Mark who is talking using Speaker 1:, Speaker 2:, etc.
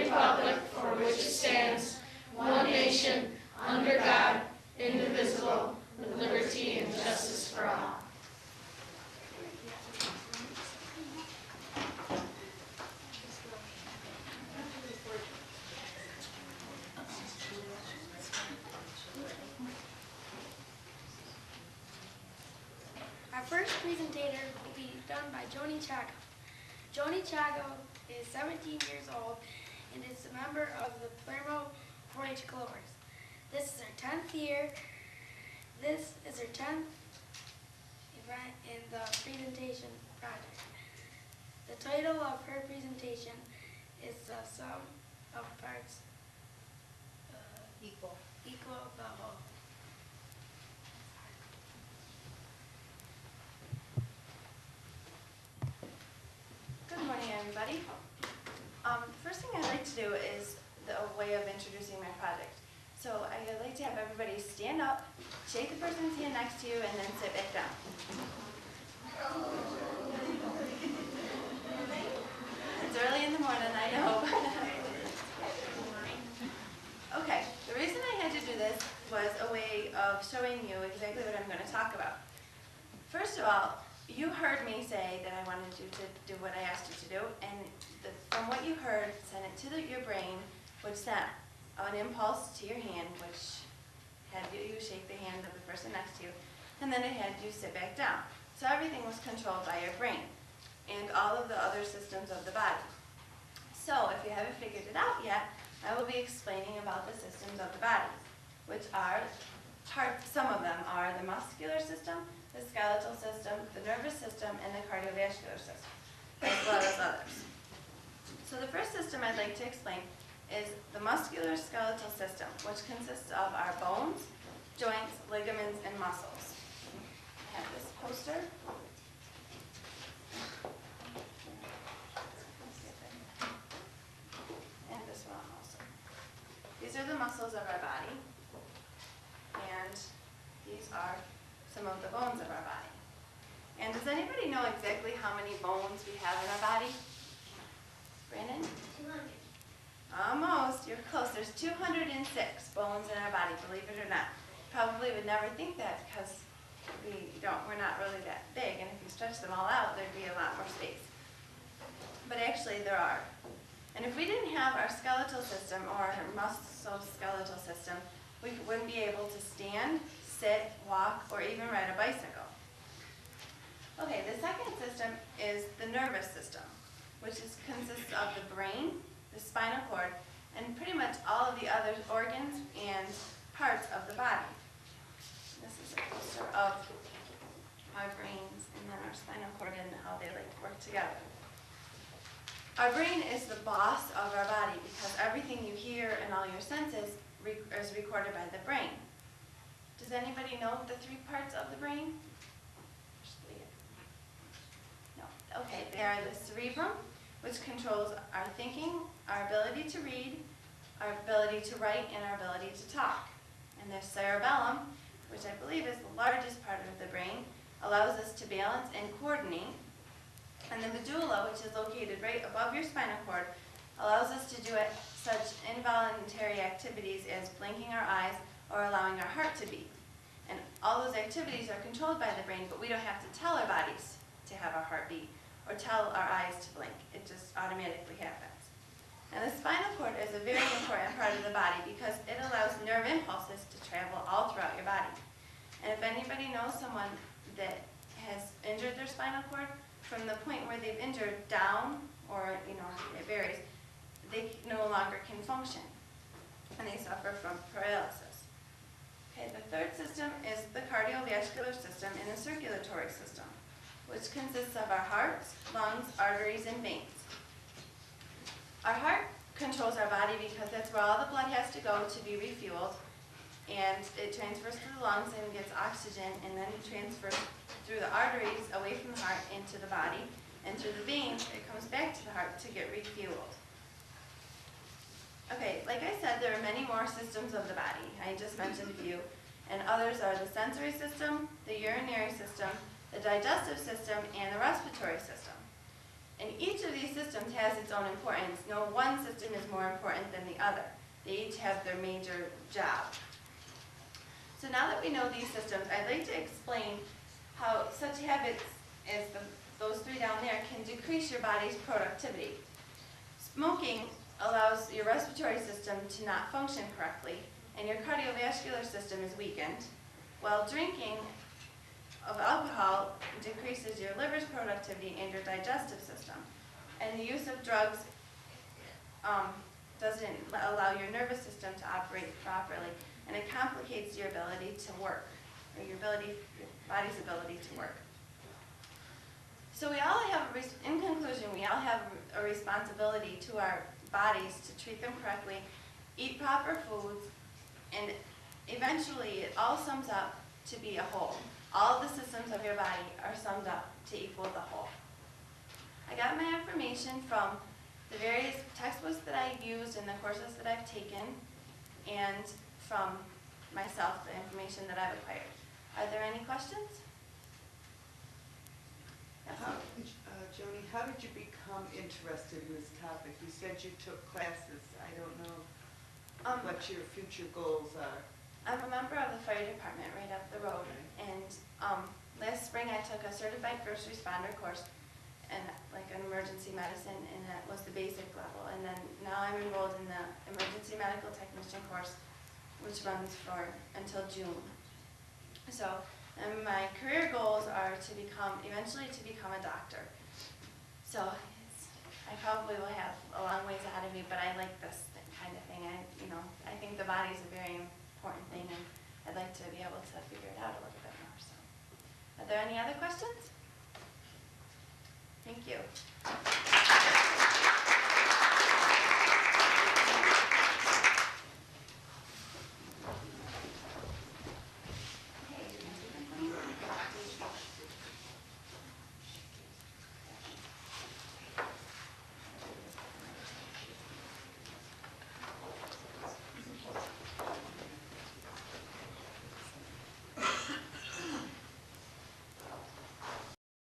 Speaker 1: republic for which it stands, one nation, under God, indivisible, with liberty and justice for all.
Speaker 2: Our first presentator will be done by Joni Chawgo. Joni Chawgo is 17 years old and is a member of the Palermo 4-H Clovers. This is her 10th year. This is her 10th event in the presentation project. The title of her presentation is The Sum of Parts Equal the Whole.
Speaker 3: Good morning, everybody. First thing I'd like to do is a way of introducing my project. So I'd like to have everybody stand up, shake the person's hand next to you, and then sit back down. It's early in the morning, I know. Okay, the reason I had to do this was a way of showing you exactly what I'm going to talk about. First of all, you heard me say that I wanted you to do what I asked you to do, and from what you heard, sent it to your brain, which sent an impulse to your hand, which had you shake the hand of the person next to you, and then it had you sit back down. So everything was controlled by your brain and all of the other systems of the body. So if you haven't figured it out yet, I will be explaining about the systems of the body, which are some of them are the muscular system, the skeletal system, the nervous system, and the cardiovascular system, as well as others. So the first system I'd like to explain is the muscular skeletal system, which consists of our bones, joints, ligaments, and muscles. I have this poster. And this one also. These are the muscles of our body, and these are some of the bones of our body. And does anybody know exactly how many bones we have in our body? Brandon?
Speaker 2: 200.
Speaker 3: Almost. You're close. There's 206 bones in our body, believe it or not. Probably would never think that because we're not really that big, and if you stretch them all out, there'd be a lot more space. But actually there are. And if we didn't have our skeletal system or our musculoskeletal system, we wouldn't be able to stand, sit, walk, or even ride a bicycle. Okay, the second system is the nervous system, which consists of the brain, the spinal cord, and pretty much all of the other organs and parts of the body. This is a poster of our brains and then our spinal cord and how they like to work together. Our brain is the boss of our body because everything you hear and all your senses is recorded by the brain. Does anybody know the three parts of the brain? No. Okay, they are the cerebrum, which controls our thinking, our ability to read, our ability to write, and our ability to talk. And the cerebellum, which I believe is the largest part of the brain, allows us to balance and coordinate. And the medulla, which is located right above your spinal cord, allows us to do such involuntary activities as blinking our eyes or allowing our heart to beat. And all those activities are controlled by the brain, but we don't have to tell our bodies to have our heart beat or tell our eyes to blink. It just automatically happens. And the spinal cord is a very important part of the body because it allows nerve impulses to travel all throughout your body. And if anybody knows someone that has injured their spinal cord, from the point where they've injured down, or it varies, they no longer can function, and they suffer from paralysis. Okay, the third system is the cardiovascular system and the circulatory system, which consists of our hearts, lungs, arteries, and veins. Our heart controls our body because that's where all the blood has to go to be refueled, and it transfers to the lungs and gets oxygen, and then it transfers through the arteries away from the heart into the body, and through the veins it comes back to the heart to get refueled. Okay, like I said, there are many more systems of the body. I just mentioned a few, and others are the sensory system, the urinary system, the digestive system, and the respiratory system. And each of these systems has its own importance. No one system is more important than the other. They each have their major job. So now that we know these systems, I'd like to explain how such habits as those three down there can decrease your body's productivity. Smoking allows your respiratory system to not function correctly, and your cardiovascular system is weakened, while drinking of alcohol decreases your liver's productivity and your digestive system. And the use of drugs doesn't allow your nervous system to operate properly, and it complicates your ability to work, or your body's ability to work. So we all have, in conclusion, we all have a responsibility to our bodies to treat them correctly, eat proper foods, and eventually it all sums up to be a whole. All the systems of your body are summed up to equal the whole. I got my information from the various textbooks that I've used and the courses that I've taken, and from myself, the information that I've acquired. Are there any questions? Yes.
Speaker 4: Joni, how did you become interested in this topic? You said you took classes. I don't know what your future goals are.
Speaker 3: I'm a member of the fire department right up the road, and last spring I took a certified first responder course and like an emergency medicine, and that was the basic level. And then now I'm enrolled in the emergency medical technician course, which runs until June. So, and my career goals are to eventually become a doctor. So I probably will have a long ways ahead of me, but I like this kind of thing. I think the body is a very important thing, and I'd like to be able to figure it out a little bit more. So, are there any other questions?